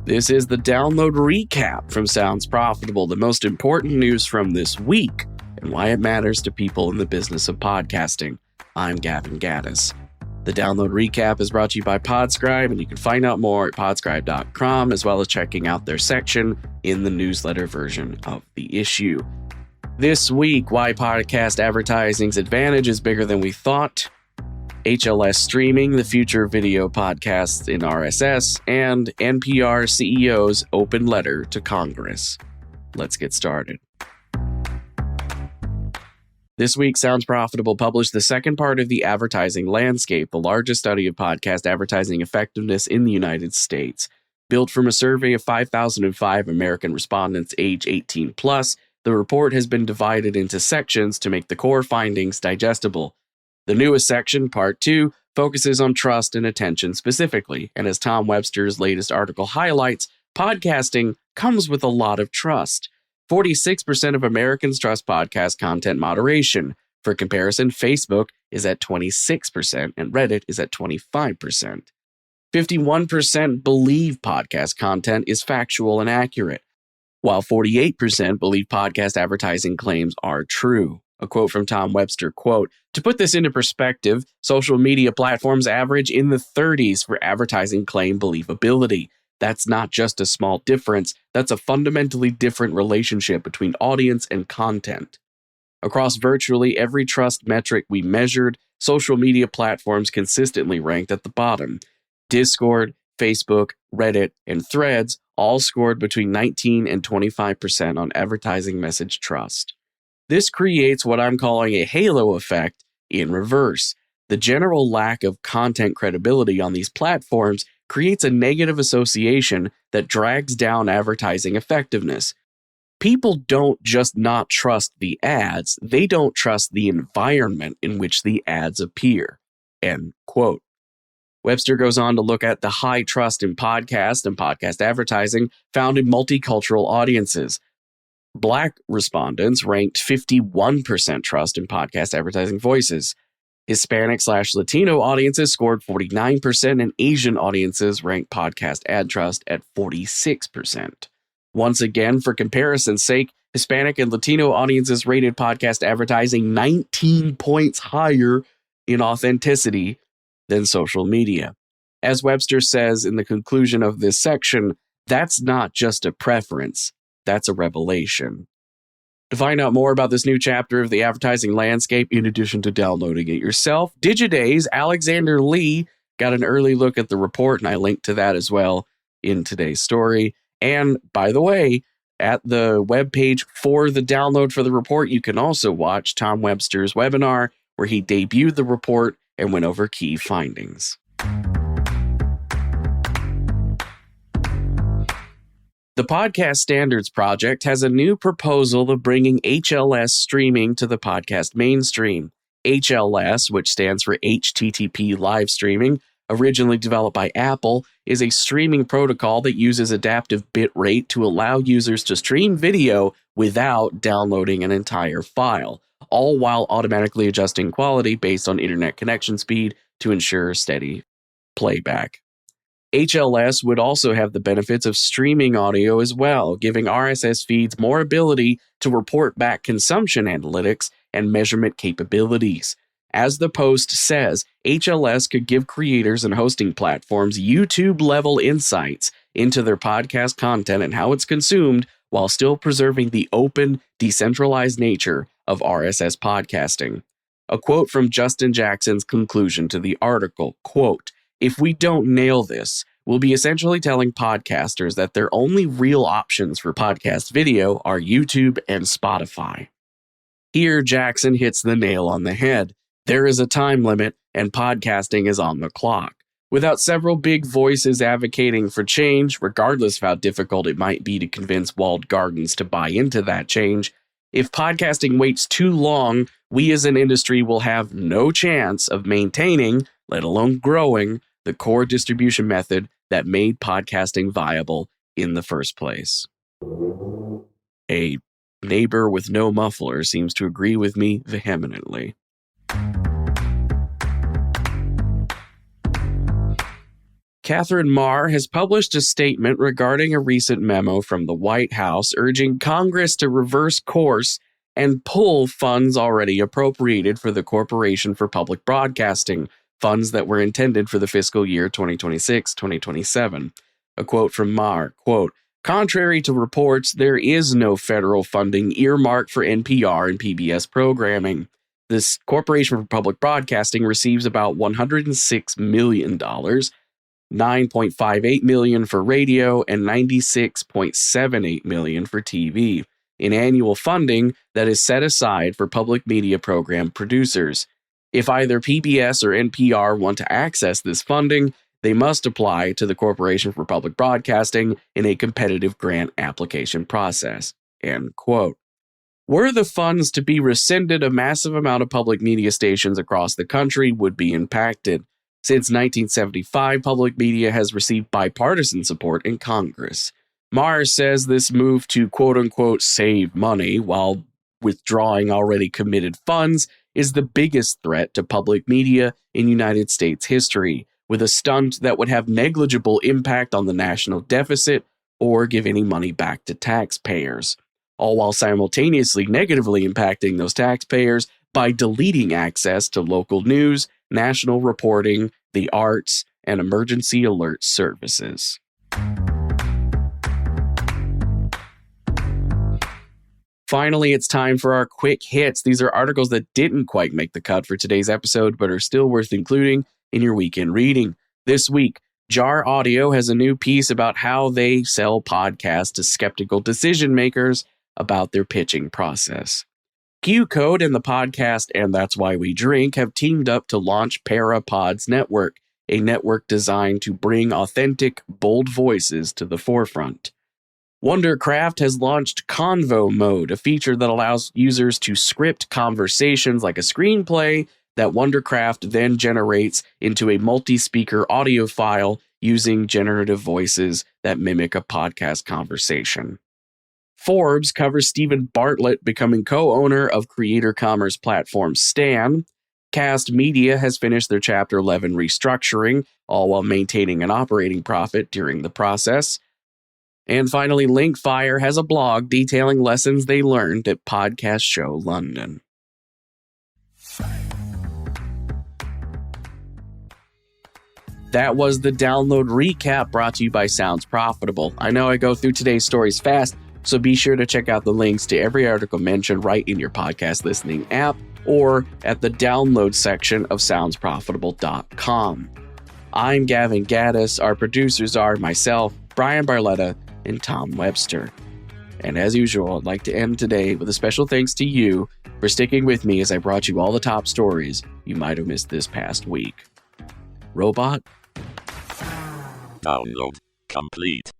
This is the download recap from Sounds Profitable, the most important news from this week and why it matters to people in the business of podcasting. I'm Gavin Gaddis. The download recap is brought to you by Podscribe, and you can find out more at podscribe.com, as well as checking out their section in the newsletter version of the issue. This week, why podcast advertising's advantage is bigger than we thought, HLS streaming, the future of video podcasts in RSS, and NPR CEO's open letter to Congress. Let's get started. This week, Sounds Profitable published the second part of the advertising landscape, the largest study of podcast advertising effectiveness in the United States. Built from a survey of 5,005 American respondents age 18 plus, the report has been divided into sections to make the core findings digestible. The newest section, Part 2, focuses on trust and attention specifically, and as Tom Webster's latest article highlights, podcasting comes with a lot of trust. 46% of Americans trust podcast content moderation. For comparison, Facebook is at 26% and Reddit is at 25%. 51% believe podcast content is factual and accurate, while 48% believe podcast advertising claims are true. A quote from Tom Webster, quote, "To put this into perspective, social media platforms average in the 30s for advertising claim believability. That's not just a small difference, that's a fundamentally different relationship between audience and content." Across virtually every trust metric we measured, social media platforms consistently ranked at the bottom. Discord, Facebook, Reddit, and Threads all scored between 19 and 25% on advertising message trust. This creates what I'm calling a halo effect in reverse. The general lack of content credibility on these platforms creates a negative association that drags down advertising effectiveness. People don't just not trust the ads, they don't trust the environment in which the ads appear. End quote. Webster goes on to look at the high trust in podcast and podcast advertising found in multicultural audiences. Black respondents ranked 51% trust in podcast advertising voices. Hispanic/Latino audiences scored 49%, and Asian audiences ranked podcast ad trust at 46%. Once again, for comparison's sake, Hispanic and Latino audiences rated podcast advertising 19 points higher in authenticity than social media. As Webster says in the conclusion of this section, that's not just a preference, that's a revelation. To find out more about this new chapter of the advertising landscape, in addition to downloading it yourself, Digiday's Alexander Lee got an early look at the report, and I linked to that as well in today's story. And by the way, at the webpage for the download for the report, you can also watch Tom Webster's webinar where he debuted the report and went over key findings. The Podcast Standards Project has a new proposal of bringing HLS streaming to the podcast mainstream. HLS, which stands for HTTP live streaming, originally developed by Apple, is a streaming protocol that uses adaptive bitrate to allow users to stream video without downloading an entire file, all while automatically adjusting quality based on internet connection speed to ensure steady playback. HLS would also have the benefits of streaming audio as well, giving RSS feeds more ability to report back consumption analytics and measurement capabilities. As the Post says, HLS could give creators and hosting platforms YouTube-level insights into their podcast content and how it's consumed while still preserving the open, decentralized nature of RSS podcasting. A quote from Justin Jackson's conclusion to the article, quote, "If we don't nail this, we'll be essentially telling podcasters that their only real options for podcast video are YouTube and Spotify." Here, Jackson hits the nail on the head. There is a time limit, and podcasting is on the clock. Without several big voices advocating for change, regardless of how difficult it might be to convince walled gardens to buy into that change, if podcasting waits too long, we as an industry will have no chance of maintaining, let alone growing, the core distribution method that made podcasting viable in the first place. A neighbor with no muffler seems to agree with me vehemently. Catherine Marr has published a statement regarding a recent memo from the White House urging Congress to reverse course and pull funds already appropriated for the Corporation for Public Broadcasting, funds that were intended for the fiscal year 2026-2027. A quote from Marr, quote, "Contrary to reports, there is no federal funding earmarked for NPR and PBS programming. This Corporation for Public Broadcasting receives about $106 million, $9.58 million for radio, and $96.78 million for TV, in annual funding that is set aside for public media program producers. If either PBS or NPR want to access this funding, they must apply to the Corporation for Public Broadcasting in a competitive grant application process." End quote. Were the funds to be rescinded, a massive amount of public media stations across the country would be impacted. Since 1975, public media has received bipartisan support in Congress. Marr says this move to quote-unquote save money while withdrawing already committed funds is the biggest threat to public media in United States history, with a stunt that would have negligible impact on the national deficit or give any money back to taxpayers, all while simultaneously negatively impacting those taxpayers by deleting access to local news, national reporting, the arts, and emergency alert services. Finally, it's time for our quick hits. These are articles that didn't quite make the cut for today's episode, but are still worth including in your weekend reading. This week, Jar Audio has a new piece about how they sell podcasts to skeptical decision makers about their pitching process. Q Code and the podcast And That's Why We Drink have teamed up to launch Parapod's Network, a network designed to bring authentic, bold voices to the forefront. Wondercraft has launched Convo Mode, a feature that allows users to script conversations like a screenplay that Wondercraft then generates into a multi-speaker audio file using generative voices that mimic a podcast conversation. Forbes covers Stephen Bartlett becoming co-owner of creator commerce platform Stan. Cast Media has finished their Chapter 11 restructuring, all while maintaining an operating profit during the process. And finally, Linkfire has a blog detailing lessons they learned at Podcast Show London. That was the download recap brought to you by Sounds Profitable. I know I go through today's stories fast, so be sure to check out the links to every article mentioned right in your podcast listening app or at the download section of soundsprofitable.com. I'm Gavin Gaddis. Our producers are myself, Brian Barletta, and Tom Webster. And as usual, I'd like to end today with a special thanks to you for sticking with me as I brought you all the top stories you might have missed this past week. Robot? Download complete.